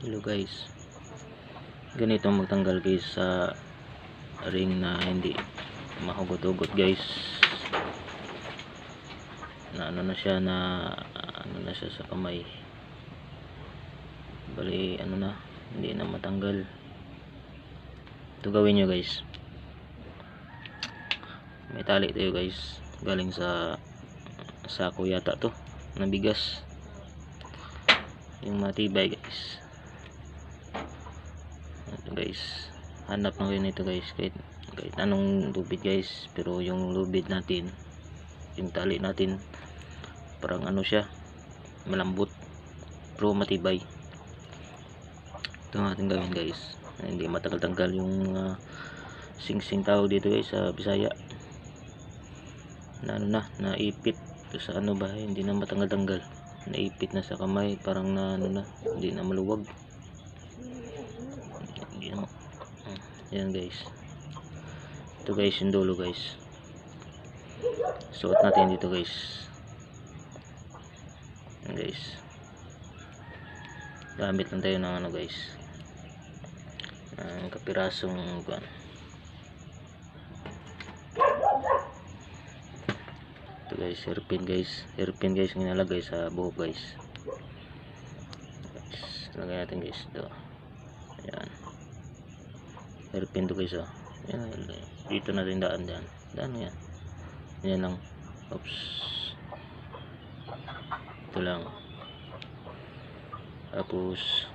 Hello guys, ganito magtanggal guys sa ring na hindi mahugot-hugot guys, na ano na siya, sa kamay. Bali hindi na matanggal. Ito gawin nyo guys, may tali tayo guys, galing sa sako yata to na bigas, yung matibay guys. Ito guys, hanap na kayo nito guys, kahit anong lubid guys, pero yung lubid natin, yung tali natin parang siya, malambot pero matibay. Ito natin gawin guys, hindi matagal-tagal yung sing-sing tawag dito guys sa Bisaya, na naipit sa hindi na matanggal-tanggal, naipit na sa kamay, parang hindi na maluwag. Yan guys, ito guys yung dulo guys, suot natin dito guys. Yan guys, gamit lang tayo ng guys, ng kapirasong ito guys, hairpin guys yung nilagay sa buhok guys. Lagay natin guys ito. Ayan, hairpin to guys. Ayan, dito natin daan yan. Yan lang. Oops, ito lang. Tapos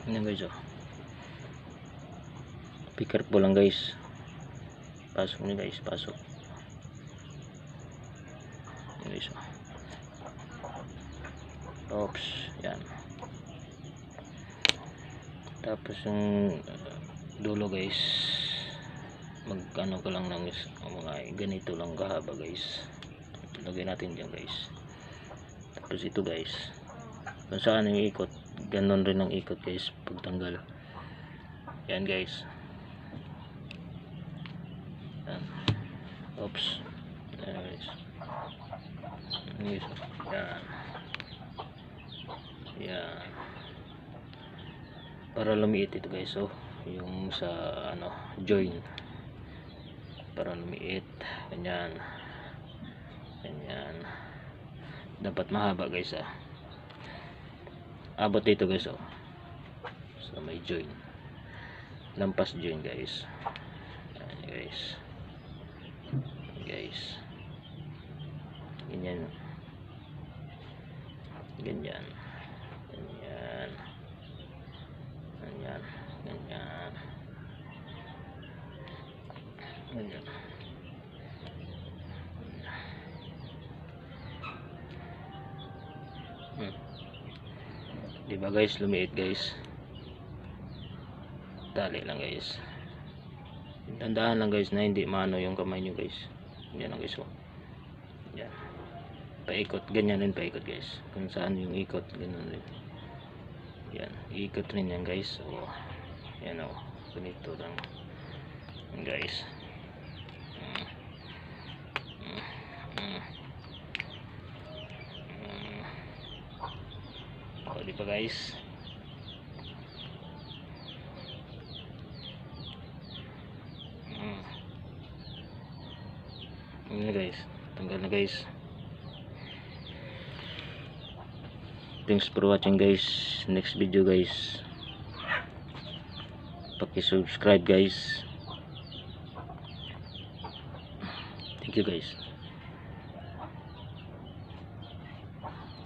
yan guys. Be careful lang guys, pasok ni guys, pasok guys. Oops, yan. Tapos yung dulo guys, ko lang ng mga ganito lang kahaba guys, lagay natin dyan guys. Tapos ito guys, kung saan yung ikot, ganon rin ang ikot guys pagtanggal. Yan guys. Yan. Oops, yan guys. Yan. Yan, para lumiit ito guys. Yung sa joint, para lumiit, ganyan, dapat mahaba guys. Abot dito guys, so may joint, lampas joint guys. Yan guys, ganyan. Ganyan. Diba guys, lumiit guys. Dali lang guys. Tandaan lang guys na hindi maano yung kamay nyo guys. Yan lang guys. Yan. Paikot, ganyan rin paikot guys. Kung saan yung ikot, ganyan rin. Yan, ikot rin yan guys. So, yan ganito lang guys. Di ba guys? Yan guys, tanggal na guys. Thanks for watching guys. Next video guys, paki-subscribe guys. Thank you guys.